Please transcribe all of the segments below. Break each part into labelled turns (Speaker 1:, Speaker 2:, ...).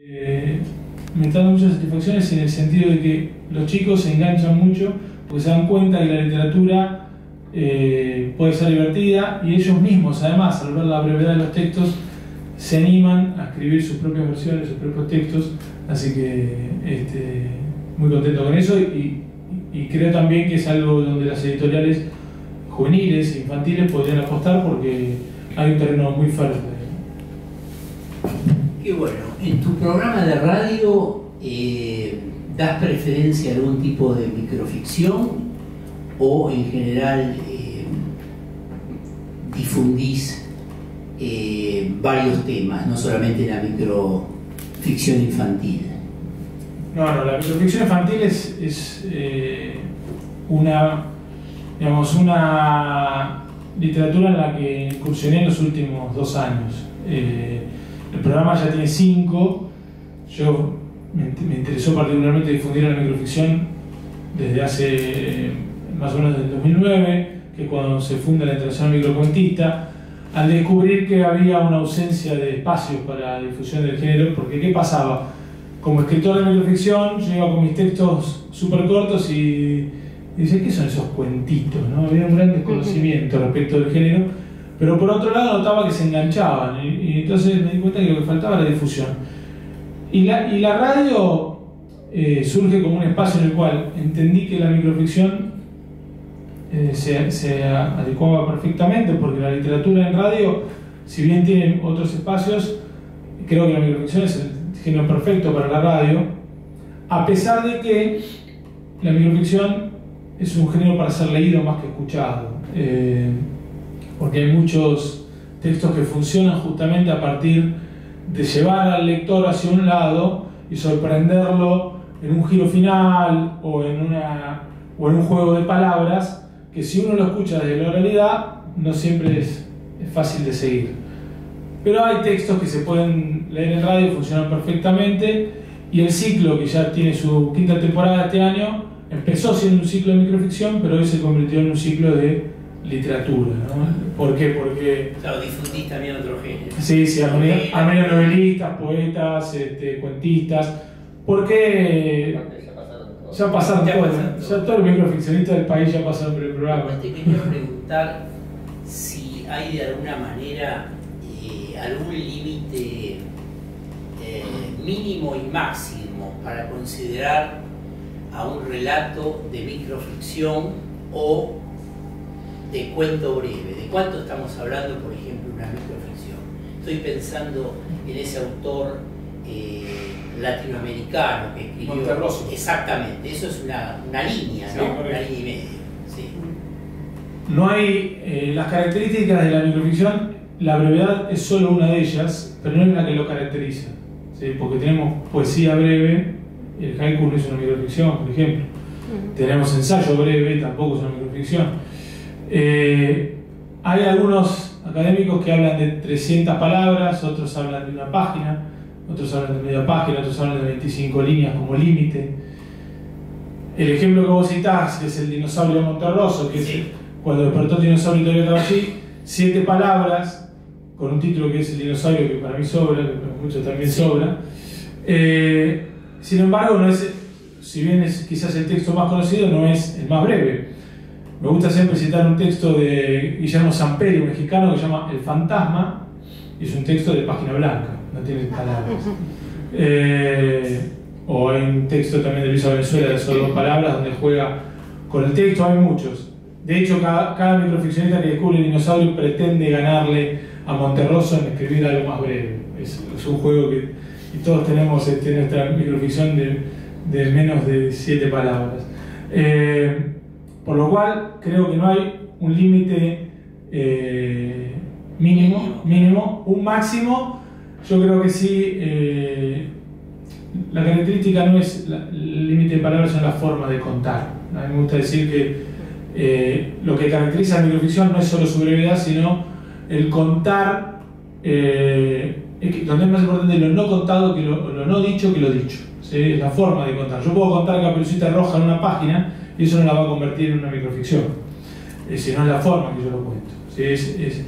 Speaker 1: Me está dando muchas satisfacciones en el sentido de que los chicos se enganchan mucho porque se dan cuenta que la literatura puede ser divertida, y ellos mismos, además, al ver la brevedad de los textos, se animan a escribir sus propias versiones, sus propios textos. Así que muy contento con eso, y creo también que es algo donde las editoriales juveniles e infantiles podrían apostar, porque hay un terreno muy fértil.
Speaker 2: Qué bueno. En tu programa de radio, ¿das preferencia a algún tipo de microficción o en general difundís varios temas, no solamente la microficción infantil?
Speaker 1: No, la microficción infantil es una literatura en la que incursioné en los últimos 2 años. El programa ya tiene 5. Yo me interesó particularmente difundir la microficción desde hace más o menos del 2009, que es cuando se funda la Internacional Microcuentista, al descubrir que había una ausencia de espacios para la difusión del género. Porque ¿qué pasaba? Como escritor de microficción, yo iba con mis textos súper cortos y decía, ¿qué son esos cuentitos? ¿No? Había un gran desconocimiento respecto del género, pero por otro lado notaba que se enganchaban, y entonces me di cuenta que lo que faltaba era difusión. Y la radio surge como un espacio en el cual entendí que la microficción se adecuaba perfectamente, porque la literatura en radio, si bien tiene otros espacios, creo que la microficción es el género perfecto para la radio, a pesar de que la microficción es un género para ser leído más que escuchado, porque hay muchos textos que funcionan justamente a partir de llevar al lector hacia un lado y sorprenderlo en un giro final o en un juego de palabras que, si uno lo escucha desde la oralidad, no siempre es fácil de seguir. Pero hay textos que se pueden leer en radio y funcionan perfectamente, y el ciclo, que ya tiene su 5ª temporada este año, empezó siendo un ciclo de microficción, pero hoy se convirtió en un ciclo de literatura, ¿no? ¿Por qué? Porque...
Speaker 2: Claro, difundís también otro género.
Speaker 1: Sí, a menos novelistas, poetas, cuentistas, porque ya pasaron todos. Ya todos los microficcionistas del país ya pasaron por el programa.
Speaker 2: Te quería preguntar si hay de alguna manera algún límite mínimo y máximo para considerar a un relato de microficción o de cuento breve. ¿De cuánto estamos hablando, por ejemplo, una microficción? Estoy pensando en ese autor latinoamericano que escribió...
Speaker 1: Monterroso.
Speaker 2: Exactamente, eso es una línea, ¿no?
Speaker 1: Sí,
Speaker 2: una línea y media. Sí.
Speaker 1: No hay... las características de la microficción, la brevedad es solo una de ellas, pero no es la que lo caracteriza, ¿sí? Porque tenemos poesía breve, el haiku no es una microficción, por ejemplo. Tenemos ensayo breve, tampoco es una microficción. Hay algunos académicos que hablan de 300 palabras, otros hablan de una página, otros hablan de media página, otros hablan de 25 líneas como límite. El ejemplo que vos citás, que es el dinosaurio de Monterroso, que es cuando despertó el dinosaurio y todavía estaba allí, 7 palabras, con un título que es el dinosaurio, que para mí sobra, que para muchos también sobra. Sin embargo, no es, si bien es quizás el texto más conocido, no es el más breve. Me gusta siempre citar un texto de Guillermo Samperi, un mexicano, que se llama El Fantasma, y es un texto de página blanca, no tiene palabras. O hay un texto también de Luisa Venezuela de solo 2 palabras, donde juega con el texto. Hay muchos. De hecho, cada microficcionista que descubre el dinosaurio pretende ganarle a Monterroso en escribir algo más breve. Es un juego que... Y todos tenemos nuestra microficción de menos de 7 palabras. Por lo cual, creo que no hay un límite mínimo. Un máximo, yo creo que sí. La característica no es el límite de palabras, sino la forma de contar. A mí me gusta decir que lo que caracteriza a la microficción no es solo su brevedad, sino el contar, donde es más importante lo no contado que lo no dicho que lo dicho. ¿Sí? Es la forma de contar. Yo puedo contar Caperucita Roja en una página y eso no la va a convertir en una microficción, sino en la forma que yo lo cuento. ¿Sí? Es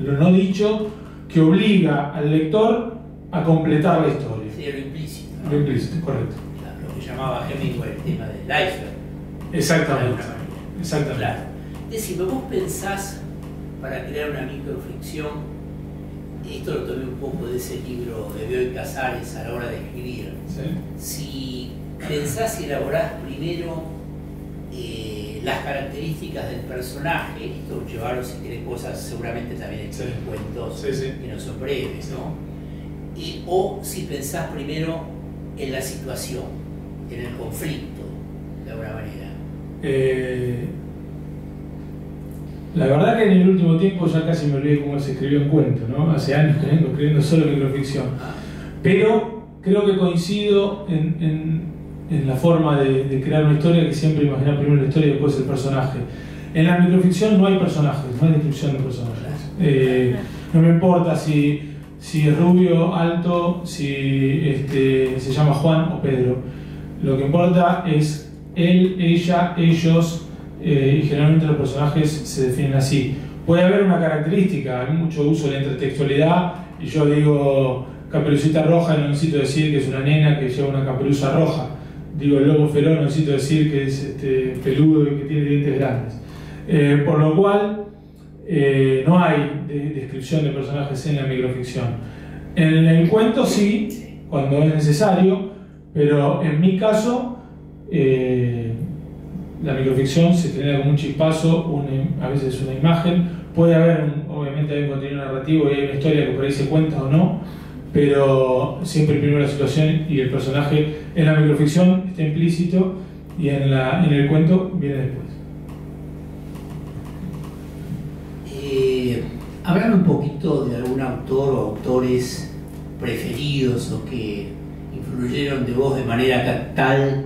Speaker 1: lo no dicho que obliga al lector a completar la historia.
Speaker 2: Sería lo implícito, ¿no?
Speaker 1: Lo implícito, correcto.
Speaker 2: Claro, lo que llamaba Hemingway el tema del iceberg.
Speaker 1: Exactamente. Exactamente.
Speaker 2: Claro. Decime, vos pensás para crear una microficción, esto lo tomé un poco de ese libro de Bioy Casares a la hora de escribir.
Speaker 1: ¿Sí?
Speaker 2: Si pensás y elaborás primero las características del personaje, esto llevaron si querés cosas seguramente también en cuentos que no son breves, ¿no? O si pensás primero en la situación, en el conflicto, de alguna manera.
Speaker 1: La verdad que en el último tiempo ya casi me olvidé cómo se escribió un cuento, ¿no? Hace años que vengo escribiendo solo microficción. Pero creo que coincido en la forma de crear una historia, que siempre imaginar primero la historia y después el personaje. En la microficción no hay personajes, no hay descripción de personajes. No me importa si es rubio, alto, si se llama Juan o Pedro. Lo que importa es él, ella, ellos, y generalmente los personajes se definen así. Puede haber una característica, hay mucho uso de la intertextualidad, y yo digo Caperucita Roja y no necesito decir que es una nena que lleva una caperuza roja. Digo el lobo feroz, no necesito decir que es peludo y que tiene dientes grandes. Por lo cual no hay descripción de personajes en la microficción. En el cuento sí, cuando es necesario, pero en mi caso la microficción se genera como un chispazo, a veces una imagen, puede haber obviamente hay un contenido narrativo y hay una historia que por ahí se cuenta o no, pero siempre primero la situación y el personaje. En la microficción está implícito y en el cuento viene después.
Speaker 2: Háblame un poquito de algún autor o autores preferidos o que influyeron de vos de manera tal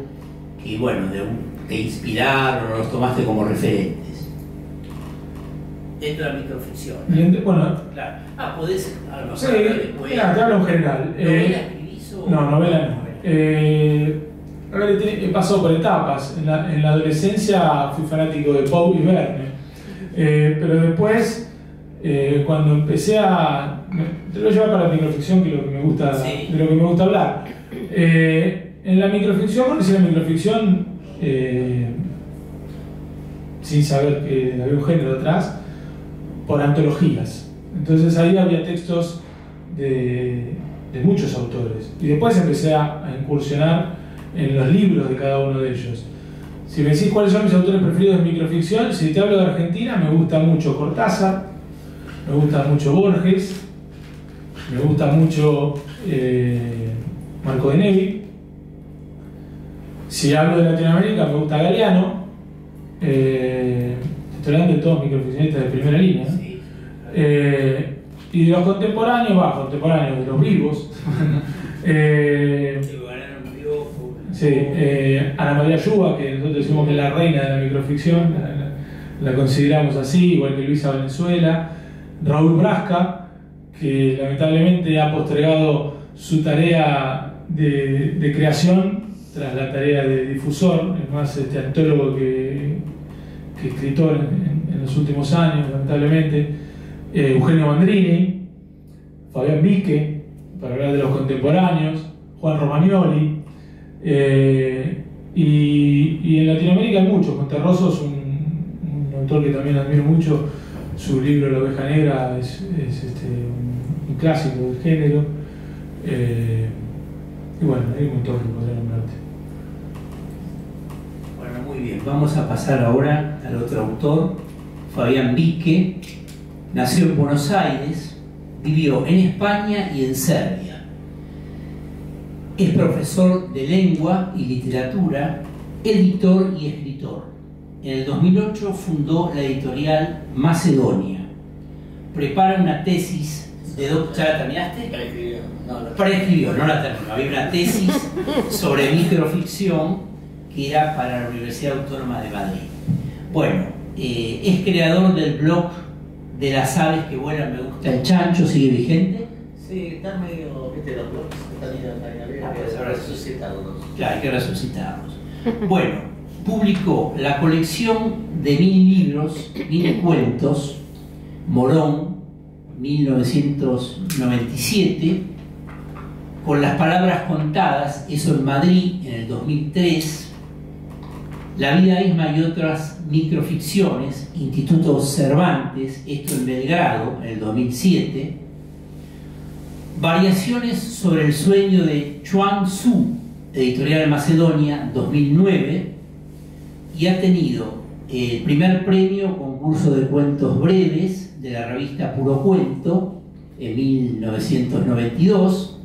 Speaker 2: que, bueno, te inspiraron o los tomaste como referentes dentro de la microficción.
Speaker 1: Bueno,
Speaker 2: claro. Podés a lo mejor
Speaker 1: sí,
Speaker 2: después.
Speaker 1: Te hablo en general.
Speaker 2: ¿Novela escribís o...?
Speaker 1: No, novela no. He pasado por etapas. En la adolescencia fui fanático de Poe y Verne, pero después, cuando empecé te lo llevo para la microficción, que es lo que me gusta, de lo que me gusta hablar. En la microficción, conocí la microficción sin saber que había un género atrás, por antologías. Entonces ahí había textos de muchos autores. Y después empecé a incursionar en los libros de cada uno de ellos. Si me decís cuáles son mis autores preferidos de microficción, si te hablo de Argentina, me gusta mucho Cortázar, me gusta mucho Borges, me gusta mucho Marco de Nevi. Si hablo de Latinoamérica, me gusta Galeano. Estoy hablando de todos microficcionistas de primera línea. Y de los contemporáneos, de los vivos. Ana María Yuba, que nosotros decimos que es la reina de la microficción, la consideramos así, igual que Luisa Valenzuela. Raúl Brasca, que lamentablemente ha postergado su tarea de creación tras la tarea de difusor, es más antólogo que escritor en los últimos años, lamentablemente. Eugenio Bandrini, Fabián Vique, para hablar de los contemporáneos, Juan Romagnoli, y en Latinoamérica hay muchos. Monterroso es un autor que también admiro mucho. Su libro La Oveja Negra es un clásico del género, y bueno, hay un montón que podría nombrarte.
Speaker 2: Bueno, muy bien, vamos a pasar ahora al otro autor, Fabián Vique. Nació en Buenos Aires, vivió en España y en Serbia. Es profesor de lengua y literatura, editor y escritor. En el 2008 fundó la editorial Macedonia. Prepara una tesis de doctorado. ¿Ya la terminaste? Preescribió, no la terminó. Había una tesis sobre microficción que era para la Universidad Autónoma de Madrid. Bueno, es creador del blog de las aves que vuelan, me gusta el chancho, ¿sigue vigente?
Speaker 3: Sí, están medio, viste, los blogs están
Speaker 2: Pues ahora
Speaker 3: resucitados.
Speaker 2: Claro, hay que resucitarlos. Bueno, publicó la colección de mini libros, mini cuentos, Morón, 1997, con las palabras contadas, eso en Madrid en el 2003, La vida Isma y otras microficciones, Instituto Cervantes, esto en Belgrado en el 2007, Variaciones sobre el sueño de Chuang Tzu, Editorial Macedonia, 2009, y ha tenido el primer premio concurso de cuentos breves de la revista Puro Cuento en 1992,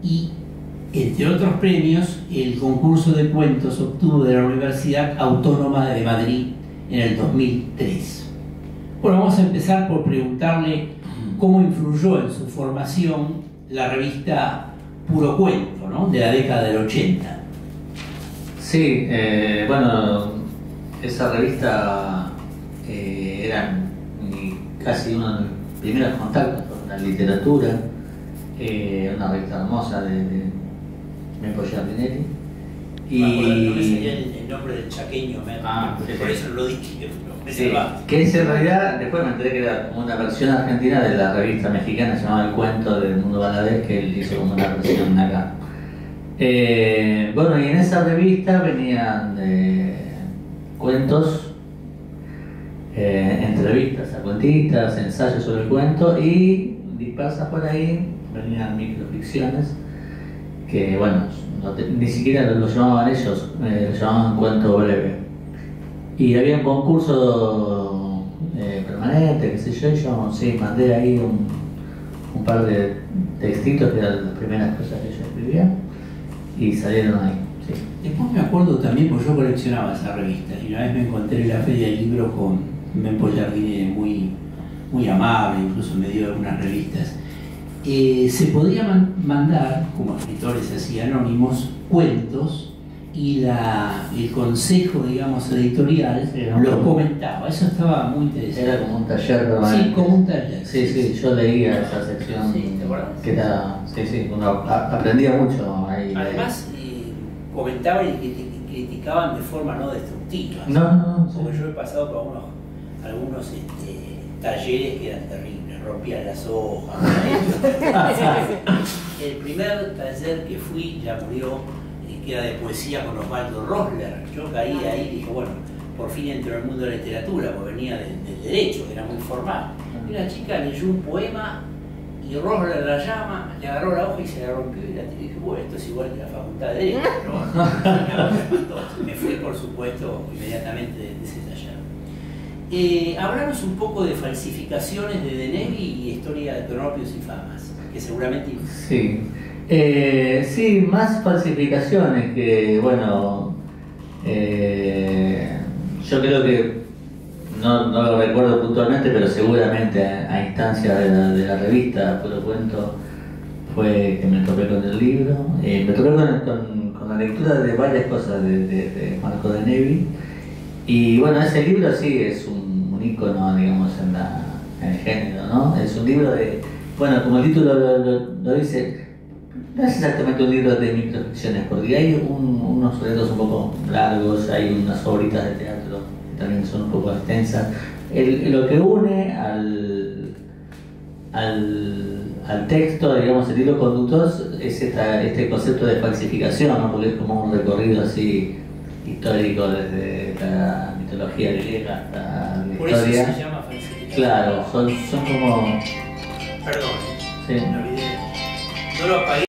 Speaker 2: y entre otros premios el concurso de cuentos obtuvo de la Universidad Autónoma de Madrid en el 2003. Bueno, vamos a empezar por preguntarle cómo influyó en su formación la revista Puro Cuento, ¿no?, de la década del 80.
Speaker 4: Sí, bueno, esa revista era casi uno de mis primeros contactos con la literatura, una revista hermosa de Mempo Giardinelli.
Speaker 2: No me salía el nombre del chaqueño, por eso lo dije.
Speaker 4: Sí, que es en realidad, después me enteré que era como una versión argentina de la revista mexicana llamada El Cuento del Mundo Valadez, que él hizo como una versión acá. Bueno, y en esa revista venían cuentos, entrevistas a cuentistas, ensayos sobre el cuento, y dispersas por ahí venían microficciones que, bueno, ni siquiera lo llamaban ellos, lo llamaban cuento breve. Y había un concurso permanente, qué sé yo, y yo sí mandé ahí un par de textitos que eran las primeras cosas que yo escribía, y salieron ahí. Sí.
Speaker 2: Después me acuerdo también, porque yo coleccionaba esa revista, y una vez me encontré en la Feria del Libro con Mempo Giardinelli, muy amable, incluso me dio algunas revistas. Se podía mandar, como escritores así anónimos, cuentos, y el consejo, digamos, editorial los comentaba. Eso estaba muy interesante.
Speaker 4: Era como un taller permanente.
Speaker 2: Sí, como un taller.
Speaker 4: Sí, yo leía esa sección.
Speaker 2: Sí, ¿te acuerdas?
Speaker 4: Que era, sí, uno aprendía mucho ahí.
Speaker 2: Además, comentaban y criticaban de forma no destructiva.
Speaker 4: No.
Speaker 2: Porque yo he pasado por algunos talleres que eran terribles, rompían las hojas. El primer taller que fui ya murió, que era de poesía con Osvaldo Rosler. Yo caí ahí y dije, bueno, por fin entro en el mundo de la literatura, porque venía del derecho, que era muy formal. Y la chica leyó un poema y Rosler la llama, le agarró la hoja y se la rompió y la tiró. Y dije, bueno, esto es igual que la facultad de Derecho. Pero bueno, me fui, por supuesto, inmediatamente de ese taller. Háblanos un poco de falsificaciones de Denevi y historia de Cronopios y Famas, que seguramente...
Speaker 4: Sí. Sí, más falsificaciones que, bueno, yo creo que, no lo recuerdo puntualmente, pero seguramente a instancia de la revista Puro Cuento fue que me topé con el libro. Me topé con la lectura de varias cosas de Marco Denevi, y bueno, ese libro sí es un ícono, digamos, en el género, ¿no? Es un libro de, bueno, como el título lo dice, no es exactamente un libro de microficciones, porque hay unos relatos un poco largos, hay unas obritas de teatro que también son un poco extensas. Lo que une al texto, digamos, el hilo conductor, es este concepto de falsificación, ¿no? Porque es como un recorrido así histórico desde la mitología griega hasta la
Speaker 2: por
Speaker 4: historia.
Speaker 2: Eso se llama falsificación.
Speaker 4: Claro, son como...
Speaker 2: Perdón,
Speaker 4: Sí.
Speaker 2: me olvidé. No lo apagué.